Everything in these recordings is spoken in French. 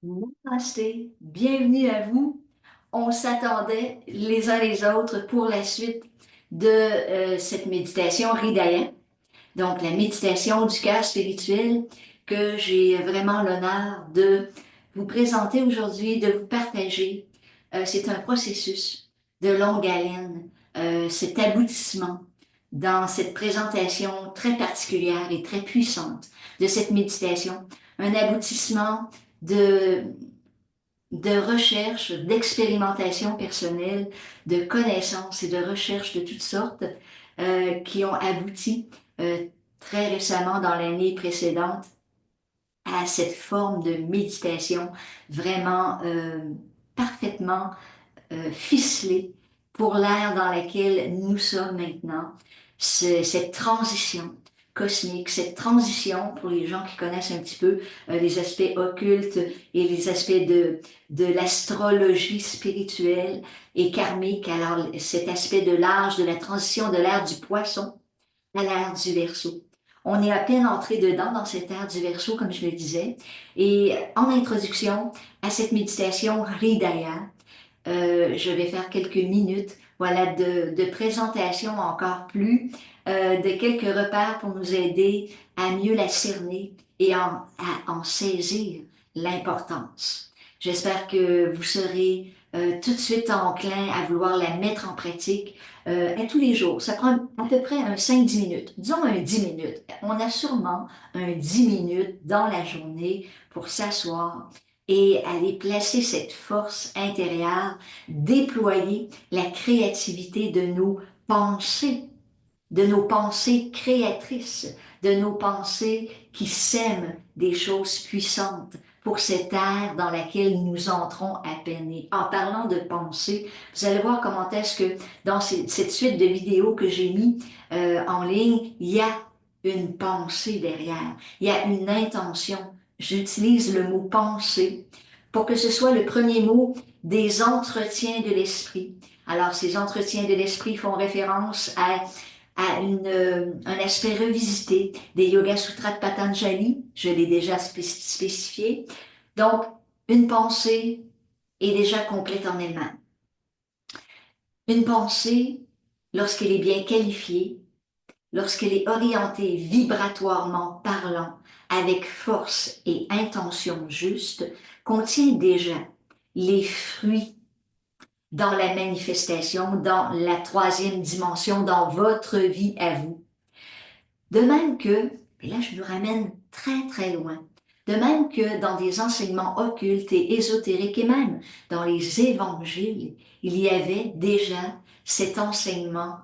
Namasté, bienvenue à vous. On s'attendait les uns les autres pour la suite de cette méditation Hridaya, donc la méditation du cœur spirituel que j'ai vraiment l'honneur de vous présenter aujourd'hui, de vous partager. C'est un processus de longue haleine, cet aboutissement dans cette présentation très particulière et très puissante de cette méditation, un aboutissement de recherche, d'expérimentation personnelle, de connaissances et de recherches de toutes sortes qui ont abouti euh, très récemment dans l'année précédente à cette forme de méditation vraiment parfaitement ficelée pour l'ère dans laquelle nous sommes maintenant, cette transition cosmique, cette transition pour les gens qui connaissent un petit peu les aspects occultes et les aspects de l'astrologie spirituelle et karmique. Alors, cet aspect de l'âge, de la transition de l'ère du poisson à l'ère du Verseau. On est à peine entré dedans dans cette ère du Verseau, comme je le disais. Et en introduction à cette méditation Hridaya, je vais faire quelques minutes, voilà, de présentation encore plus, de quelques repères pour nous aider à mieux la cerner et à en saisir l'importance. J'espère que vous serez tout de suite enclin à vouloir la mettre en pratique à tous les jours. Ça prend à peu près un 5-10 minutes, disons un 10 minutes. On a sûrement un 10 minutes dans la journée pour s'asseoir et aller placer cette force intérieure, déployer la créativité de nos pensées créatrices, de nos pensées qui sèment des choses puissantes pour cette ère dans laquelle nous entrons à peine. Et en parlant de pensée, vous allez voir comment est-ce que dans cette suite de vidéos que j'ai mis en ligne, il y a une pensée derrière, il y a une intention. J'utilise le mot pensée pour que ce soit le premier mot des entretiens de l'esprit. Alors, ces entretiens de l'esprit font référence à un aspect revisité des Yoga Sutras de Patanjali. Je l'ai déjà spécifié. Donc, une pensée est déjà complète en elle-même. Une pensée, lorsqu'elle est bien qualifiée, lorsqu'elle est orientée vibratoirement parlant, avec force et intention juste, contient déjà les fruits dans la manifestation, dans la troisième dimension, dans votre vie à vous. De même que, et là je nous ramène très très loin, de même que dans des enseignements occultes et ésotériques et même dans les évangiles, il y avait déjà cet enseignement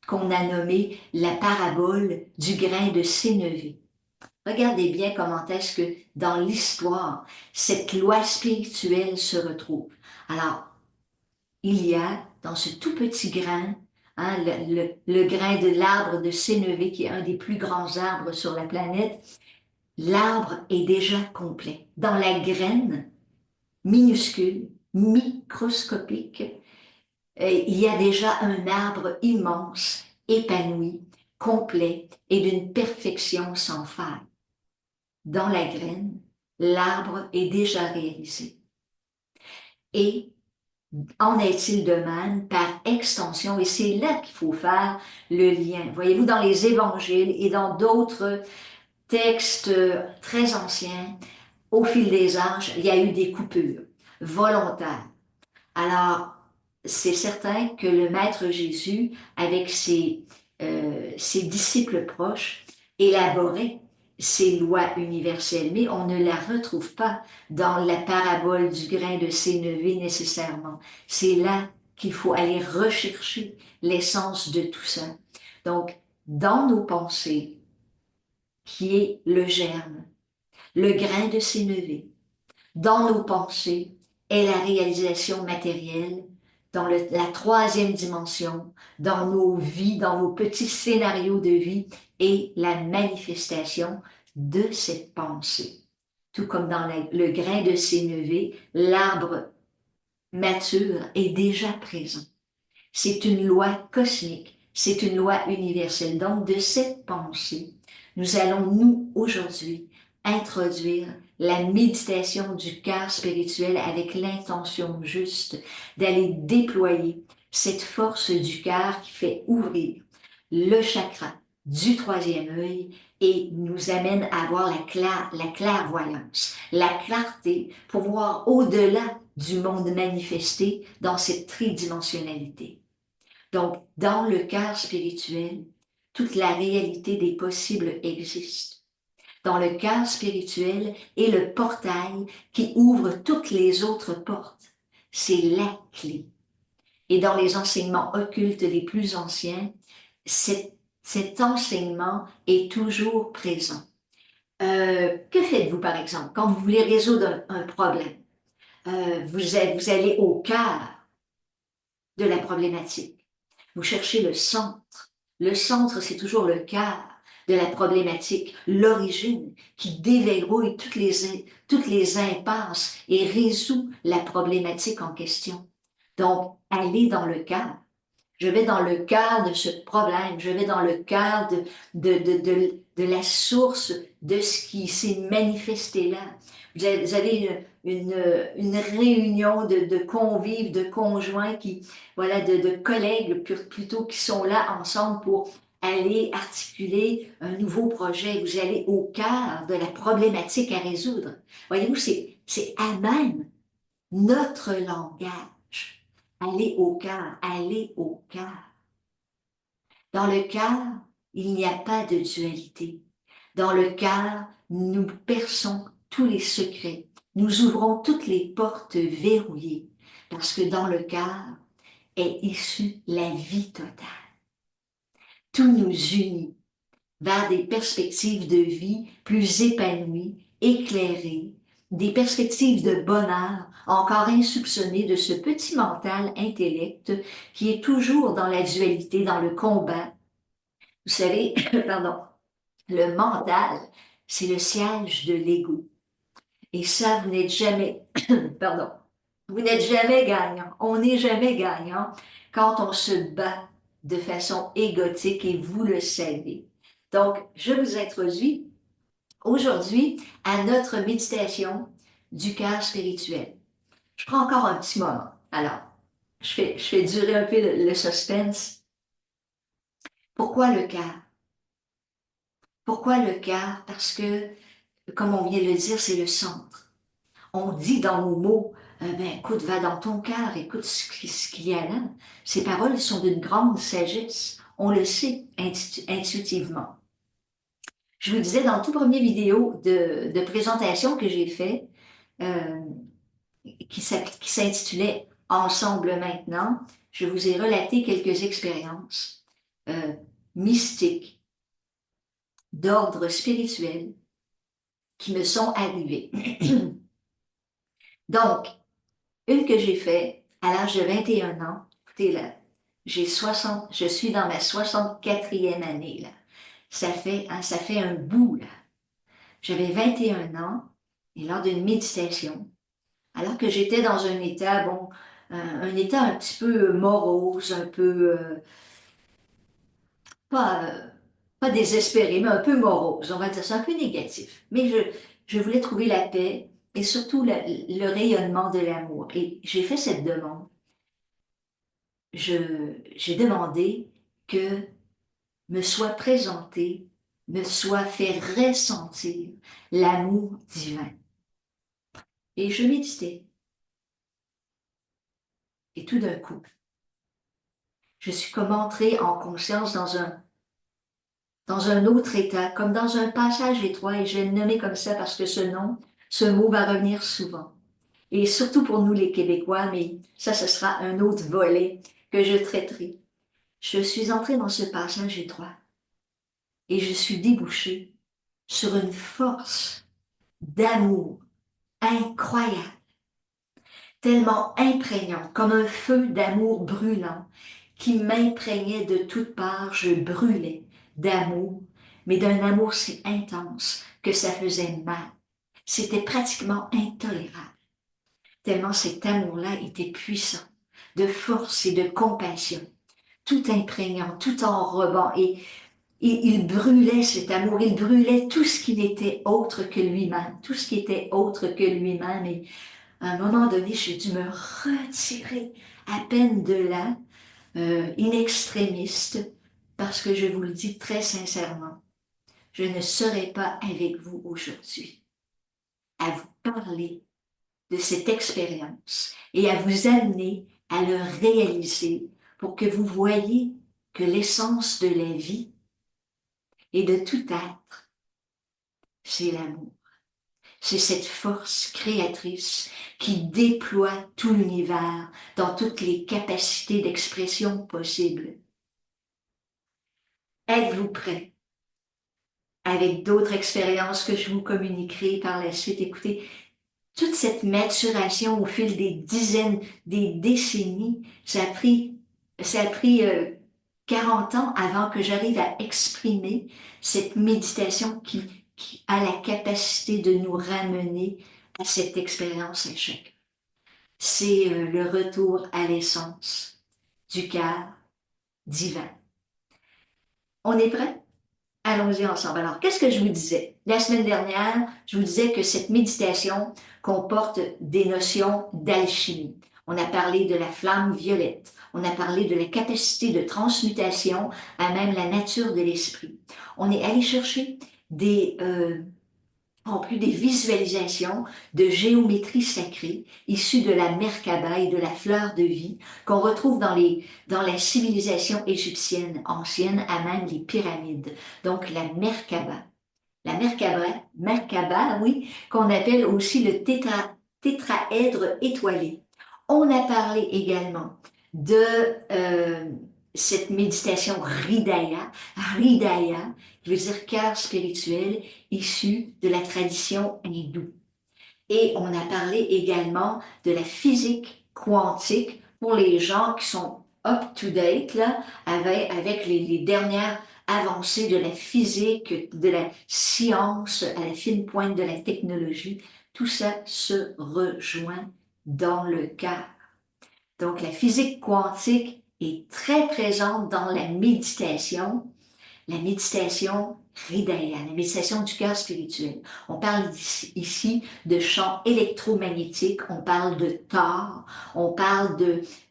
qu'on a nommé la parabole du grain de sénévé. Regardez bien comment est-ce que dans l'histoire, cette loi spirituelle se retrouve. Alors, il y a dans ce tout petit grain, hein, le grain de l'arbre de sénévé, qui est un des plus grands arbres sur la planète, l'arbre est déjà complet. Dans la graine, minuscule, microscopique, il y a déjà un arbre immense, épanoui, complet et d'une perfection sans faille. Dans la graine, l'arbre est déjà réalisé. Et en est-il de même par extension? Et c'est là qu'il faut faire le lien. Voyez-vous, dans les évangiles et dans d'autres textes très anciens, au fil des âges, il y a eu des coupures volontaires. Alors, c'est certain que le Maître Jésus, avec ses disciples proches, élaborait ces lois universelles, mais on ne la retrouve pas dans la parabole du grain de sénévé nécessairement. C'est là qu'il faut aller rechercher l'essence de tout ça. Donc, dans nos pensées, qui est le germe, le grain de sénévé, dans nos pensées est la réalisation matérielle, dans la troisième dimension, dans nos vies, dans nos petits scénarios de vie et la manifestation de cette pensée. Tout comme dans le grain de sénévé, l'arbre mature est déjà présent. C'est une loi cosmique, c'est une loi universelle. Donc, de cette pensée, nous allons, nous, aujourd'hui, introduire la méditation du cœur spirituel avec l'intention juste d'aller déployer cette force du cœur qui fait ouvrir le chakra du troisième œil et nous amène à avoir la clairvoyance, la clarté pour voir au-delà du monde manifesté dans cette tridimensionnalité. Donc, dans le cœur spirituel, toute la réalité des possibles existe. Dans le cœur spirituel est le portail qui ouvre toutes les autres portes. C'est la clé. Et dans les enseignements occultes les plus anciens, cet enseignement est toujours présent. Que faites-vous, par exemple, quand vous voulez résoudre un problème? Vous allez au cœur de la problématique. Vous cherchez le centre. Le centre, c'est toujours le cœur de la problématique, l'origine qui déverrouille toutes les impasses et résout la problématique en question. Donc, allez dans le cœur. Je vais dans le cœur de ce problème, je vais dans le cœur de la source de ce qui s'est manifesté là. Vous avez une réunion de convives, de conjoints, voilà, de collègues plutôt qui sont là ensemble pour aller articuler un nouveau projet. Vous allez au cœur de la problématique à résoudre. Voyez-vous, c'est à même notre langage. Allez au cœur, allez au cœur. Dans le cœur, il n'y a pas de dualité. Dans le cœur, nous perçons tous les secrets. Nous ouvrons toutes les portes verrouillées parce que dans le cœur est issue la vie totale. Tout nous unit vers des perspectives de vie plus épanouies, éclairées, des perspectives de bonheur encore insoupçonnées de ce petit mental intellect qui est toujours dans la dualité, dans le combat. Vous savez, pardon, le mental, c'est le siège de l'ego. Et ça, vous n'êtes jamais, pardon, vous n'êtes jamais gagnant. On n'est jamais gagnant quand on se bat de façon égotique et vous le savez. Donc, je vous introduis aujourd'hui à notre méditation du cœur spirituel. Je prends encore un petit moment. Alors, je fais durer un peu le suspense. Pourquoi le cœur? Pourquoi le cœur? Parce que, comme on vient de le dire, c'est le centre. On dit dans nos mots, ben écoute, va dans ton cœur, écoute ce qu'il y a là. Ces paroles sont d'une grande sagesse. On le sait intuitivement. Je vous disais dans le tout premier vidéo de présentation que j'ai fait, euh, qui s'intitulait Ensemble maintenant, je vous ai relaté quelques expériences euh, mystiques d'ordre spirituel qui me sont arrivées. Donc, une que j'ai faite à l'âge de 21 ans, écoutez là, je suis dans ma 64e année là. Ça fait un bout là. J'avais 21 ans et lors d'une méditation, alors que j'étais dans un état, bon, un état un petit peu morose, un peu, pas, pas désespéré, mais un peu morose, on va dire ça, un peu négatif. Mais je voulais trouver la paix et surtout le rayonnement de l'amour. Et j'ai fait cette demande. J'ai demandé que me soit présenté, me soit fait ressentir l'amour divin. Et je méditais. Et tout d'un coup, je suis comme entrée en conscience dans un autre état, comme dans un passage étroit, et je vais le nommer comme ça parce que ce mot va revenir souvent. Et surtout pour nous les Québécois, mais ça, ce sera un autre volet que je traiterai. Je suis entrée dans ce passage étroit et je suis débouchée sur une force d'amour incroyable, tellement imprégnante, comme un feu d'amour brûlant qui m'imprégnait de toutes parts. Je brûlais d'amour, mais d'un amour si intense que ça faisait mal. C'était pratiquement intolérable, tellement cet amour-là était puissant, de force et de compassion, tout imprégnant, tout enrobant. Et il brûlait cet amour, il brûlait tout ce qui n'était autre que lui-même, tout ce qui était autre que lui-même. Et à un moment donné, j'ai dû me retirer à peine de là, in extrémiste, parce que je vous le dis très sincèrement, je ne serai pas avec vous aujourd'hui à vous parler de cette expérience et à vous amener à le réaliser pour que vous voyiez que l'essence de la vie et de tout être, c'est l'amour. C'est cette force créatrice qui déploie tout l'univers dans toutes les capacités d'expression possibles. Êtes-vous prêt? Avec d'autres expériences que je vous communiquerai par la suite. Écoutez, toute cette maturation au fil des dizaines, des décennies, ça a pris 40 ans avant que j'arrive à exprimer cette méditation qui a la capacité de nous ramener à cette expérience à chacun. C'est le retour à l'essence du cœur divin. On est prêt? Allons-y ensemble. Alors, qu'est-ce que je vous disais? La semaine dernière, je vous disais que cette méditation comporte des notions d'alchimie. On a parlé de la flamme violette. On a parlé de la capacité de transmutation à même la nature de l'esprit. On est allé chercher en plus des visualisations de géométrie sacrée issues de la Merkaba et de la fleur de vie qu'on retrouve dans la civilisation égyptienne ancienne, à même les pyramides. Donc la Merkaba. Merkaba, oui, qu'on appelle aussi le tétraèdre étoilé. On a parlé également de cette méditation Hridaya, qui veut dire cœur spirituel, issu de la tradition hindoue. Et on a parlé également de la physique quantique pour les gens qui sont up-to-date là, avec les dernières avancées de la physique, de la science, à la fine pointe de la technologie. Tout ça se rejoint dans le cœur. Donc la physique quantique est très présente dans la méditation Hridaya, la méditation du cœur spirituel. On parle ici de champs électromagnétiques, on parle de Thor, on parle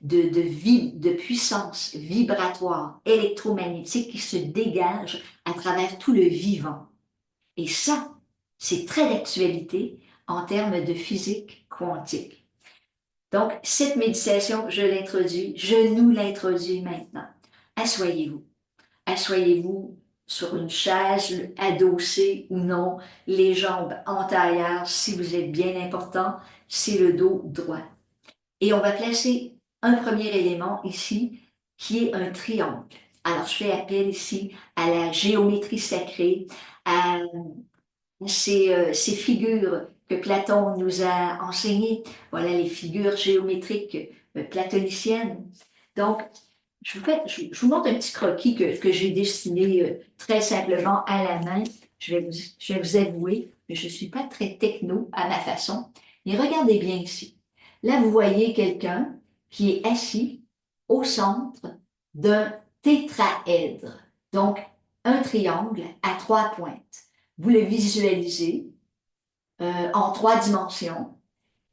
de puissance vibratoire électromagnétique qui se dégage à travers tout le vivant. Et ça, c'est très d'actualité en termes de physique quantique. Donc, cette méditation, je nous l'introduis maintenant. Asseyez-vous. Asseyez-vous sur une chaise adossée ou non, les jambes en tailleur. Si vous êtes bien important, c'est le dos droit. Et on va placer un premier élément ici, qui est un triangle. Alors, je fais appel ici à la géométrie sacrée, à ces figures que Platon nous a enseignées. Voilà les figures géométriques platoniciennes. Donc, je vous montre un petit croquis que j'ai dessiné très simplement à la main. Je vais vous avouer que je ne suis pas très techno à ma façon. Mais regardez bien ici. Là, vous voyez quelqu'un qui est assis au centre d'un tétraèdre. Donc, un triangle à trois pointes. Vous le visualisez en trois dimensions.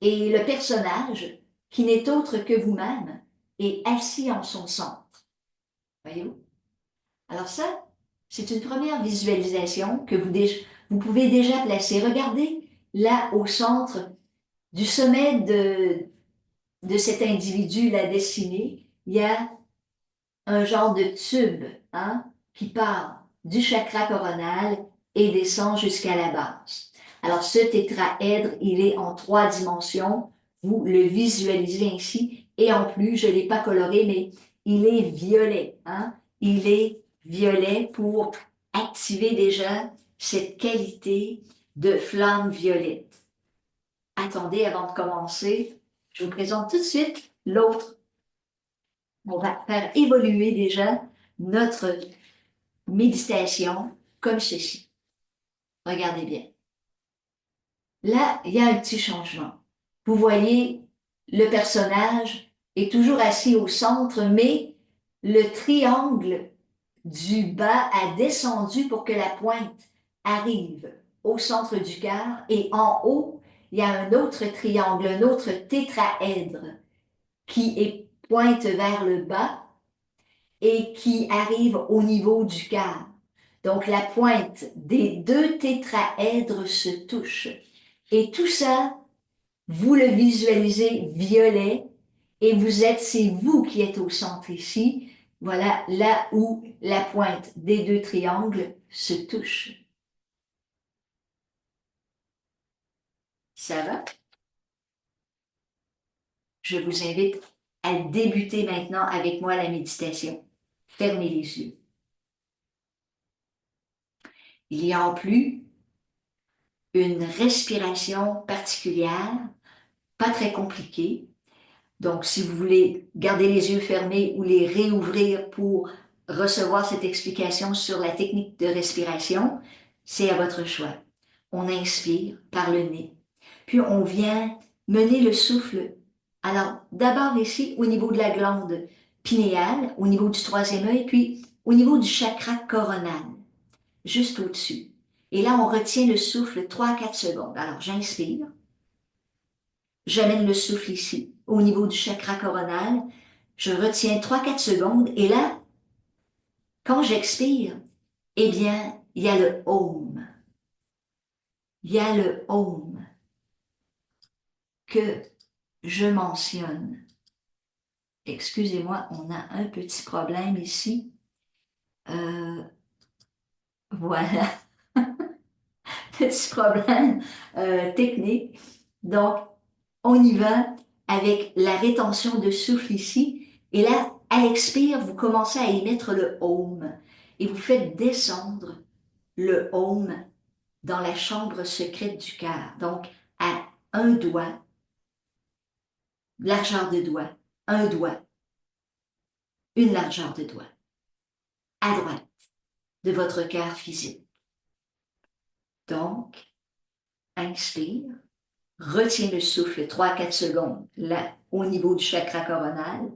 Et le personnage, qui n'est autre que vous-même, est assis en son centre. Voyez-vous? Alors ça, c'est une première visualisation que vous pouvez déjà placer. Regardez là au centre du sommet de cet individu là dessiné, il y a un genre de tube hein, qui part du chakra coronal et descend jusqu'à la base. Alors ce tétraèdre, il est en trois dimensions. Vous le visualisez ainsi. Et en plus, je ne l'ai pas coloré, mais il est violet. Hein? Il est violet pour activer déjà cette qualité de flamme violette. Attendez, avant de commencer, je vous présente tout de suite l'autre. On va faire évoluer déjà notre méditation comme ceci. Regardez bien. Là, il y a un petit changement. Vous voyez, le personnage est toujours assis au centre, mais le triangle du bas a descendu pour que la pointe arrive au centre du cœur et en haut, il y a un autre triangle, un autre tétraèdre qui pointe vers le bas et qui arrive au niveau du cœur. Donc la pointe des deux tétraèdres se touche. Et tout ça, vous le visualisez violet et c'est vous qui êtes au centre ici. Voilà, là où la pointe des deux triangles se touche. Ça va? Je vous invite à débuter maintenant avec moi la méditation. Fermez les yeux. Il y a en plus une respiration particulière, pas très compliquée. Donc, si vous voulez garder les yeux fermés ou les réouvrir pour recevoir cette explication sur la technique de respiration, c'est à votre choix. On inspire par le nez, puis on vient mener le souffle. Alors, d'abord ici, au niveau de la glande pinéale, au niveau du troisième œil, puis au niveau du chakra coronal, juste au-dessus. Et là, on retient le souffle 3 à 4 secondes. Alors, j'inspire. J'amène le souffle ici, au niveau du chakra coronal. Je retiens 3 à 4 secondes. Et là, quand j'expire, eh bien, il y a le Om. Il y a le Om que je mentionne. Excusez-moi, on a un petit problème ici. Euh, voilà, petit problème technique. Donc, on y va avec la rétention de souffle ici. Et là, à l'expire, vous commencez à émettre le Om. Et vous faites descendre le Om dans la chambre secrète du cœur. Donc, à un doigt, largeur de doigt, un doigt, une largeur de doigt, à droite de votre cœur physique. Donc, inspire, retiens le souffle 3 à 4 secondes là, au niveau du chakra coronal,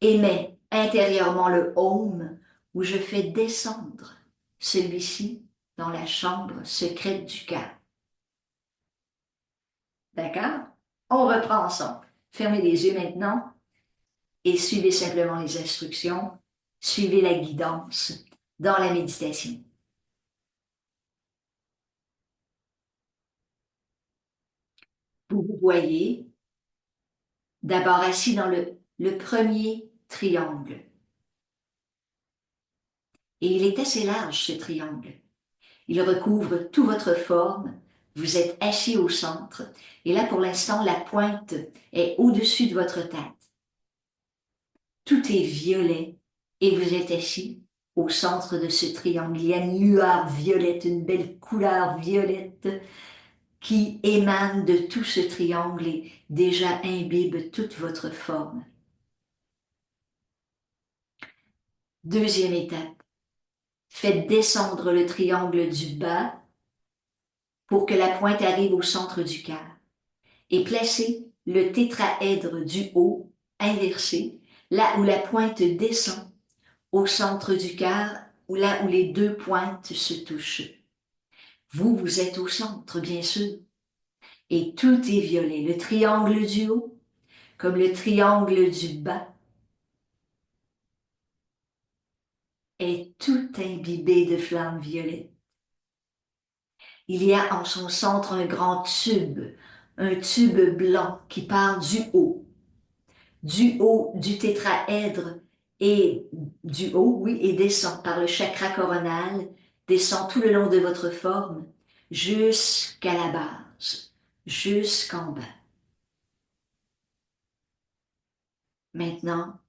émets intérieurement le Om où je fais descendre celui-ci dans la chambre secrète du cœur. D'accord? On reprend ensemble. Fermez les yeux maintenant et suivez simplement les instructions. Suivez la guidance dans la méditation. Vous vous voyez d'abord assis dans le premier triangle. Et il est assez large, ce triangle. Il recouvre toute votre forme. Vous êtes assis au centre. Et là, pour l'instant, la pointe est au-dessus de votre tête. Tout est violet et vous êtes assis au centre de ce triangle. Il y a une lueur violette, une belle couleur violette qui émane de tout ce triangle et déjà imbibe toute votre forme. Deuxième étape, faites descendre le triangle du bas pour que la pointe arrive au centre du cœur et placez le tétraèdre du haut inversé, là où la pointe descend, au centre du cœur, là où les deux pointes se touchent. Vous, vous êtes au centre, bien sûr, et tout est violet. Le triangle du haut, comme le triangle du bas, est tout imbibé de flammes violettes. Il y a en son centre un grand tube, un tube blanc qui part du haut du tétraèdre et du haut, oui, et descend par le chakra coronal, descend tout le long de votre forme jusqu'à la base, jusqu'en bas. Maintenant,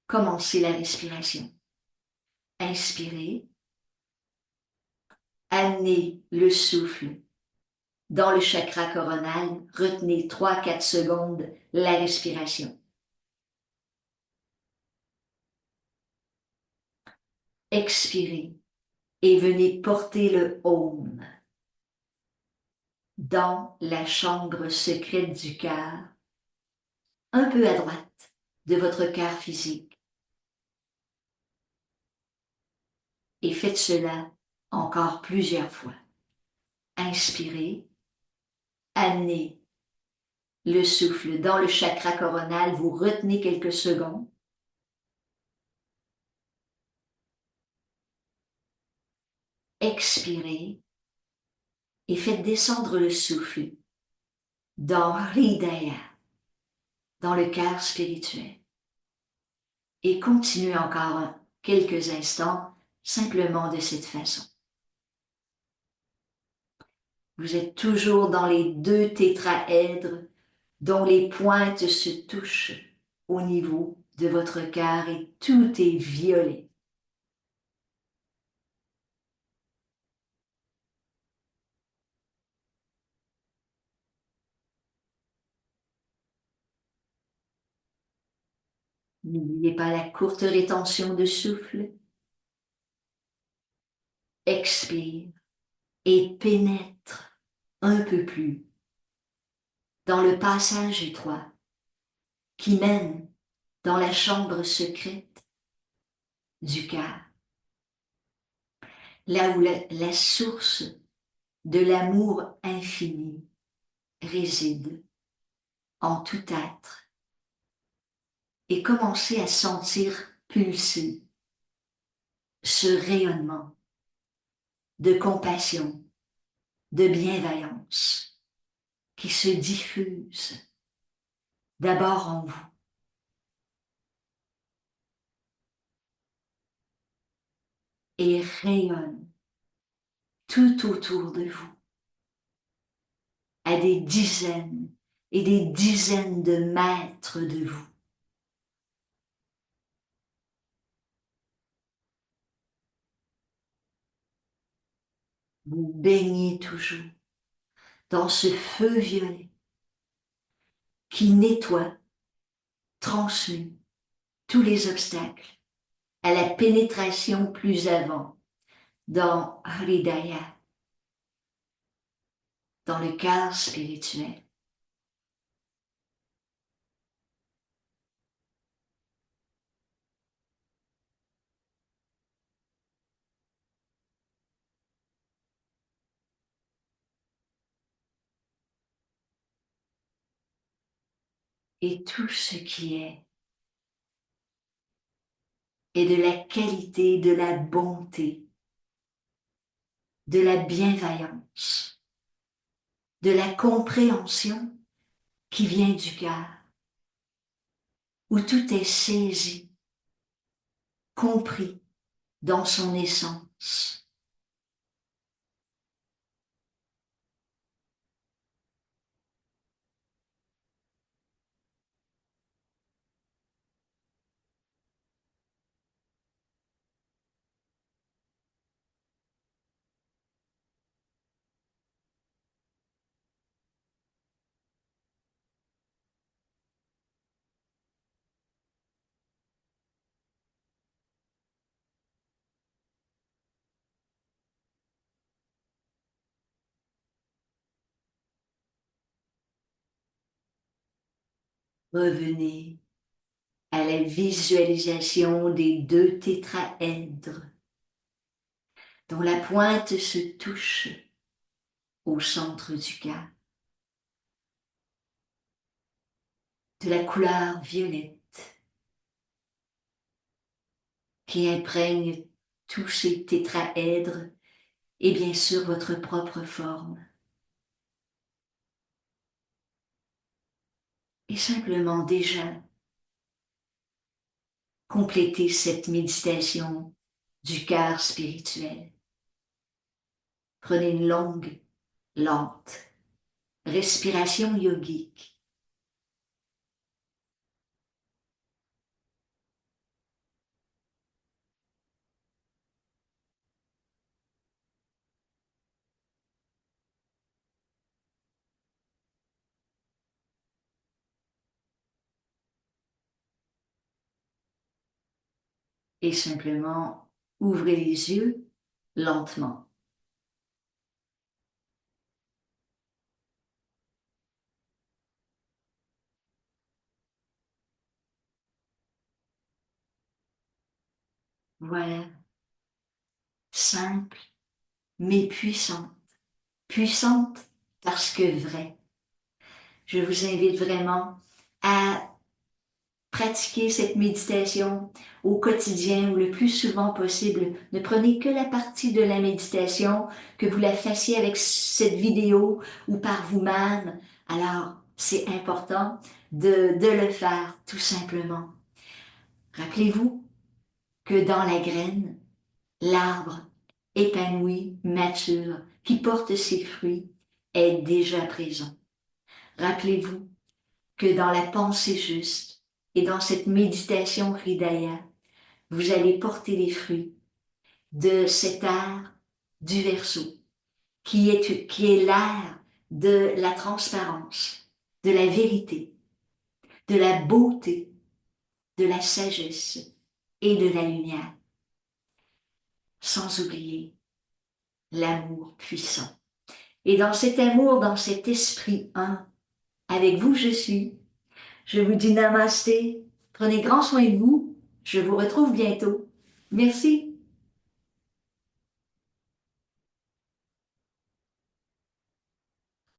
commencez la respiration. Inspirez, amenez le souffle dans le chakra coronal, retenez 3 à 4 secondes la respiration. Expirez et venez porter le Om dans la chambre secrète du cœur, un peu à droite de votre cœur physique. Et faites cela encore plusieurs fois. Inspirez, amenez le souffle dans le chakra coronal, vous retenez quelques secondes. Expirez et faites descendre le souffle dans Hridaya, dans le cœur spirituel. Et continuez encore quelques instants simplement de cette façon. Vous êtes toujours dans les deux tétraèdres dont les pointes se touchent au niveau de votre cœur et tout est violet. N'oubliez pas la courte rétention de souffle. Expire et pénètre un peu plus dans le passage étroit qui mène dans la chambre secrète du cœur, là où la source de l'amour infini réside en tout être, et commencez à sentir pulser ce rayonnement de compassion, de bienveillance qui se diffuse d'abord en vous et rayonne tout autour de vous à des dizaines et des dizaines de mètres de vous. Vous baignez toujours dans ce feu violet qui nettoie, transmute tous les obstacles à la pénétration plus avant dans Hridaya, dans le cœur spirituel. Et tout ce qui est de la qualité, de la bonté, de la bienveillance, de la compréhension qui vient du cœur, où tout est saisi, compris dans son essence. Revenez à la visualisation des deux tétraèdres dont la pointe se touche au centre du cœur, de la couleur violette qui imprègne tous ces tétraèdres et bien sûr votre propre forme. Et simplement déjà compléter cette méditation du cœur spirituel. Prenez une longue, lente respiration yogique. Et simplement ouvrez les yeux lentement. Voilà. simple, mais puissante. Puissante parce que vraie. Je vous invite vraiment à pratiquer cette méditation au quotidien ou le plus souvent possible. Ne prenez que la partie de la méditation, que vous la fassiez avec cette vidéo ou par vous-même. Alors, c'est important de le faire tout simplement. Rappelez-vous que dans la graine, l'arbre épanoui, mature, qui porte ses fruits, est déjà présent. Rappelez-vous que dans la pensée juste et dans cette méditation Hridaya, vous allez porter les fruits de cet art du Verseau, qui est l'art de la transparence, de la vérité, de la beauté, de la sagesse et de la lumière, sans oublier l'amour puissant. Et dans cet amour, dans cet esprit un, avec vous je suis, je vous dis namasté, prenez grand soin de vous, je vous retrouve bientôt. Merci.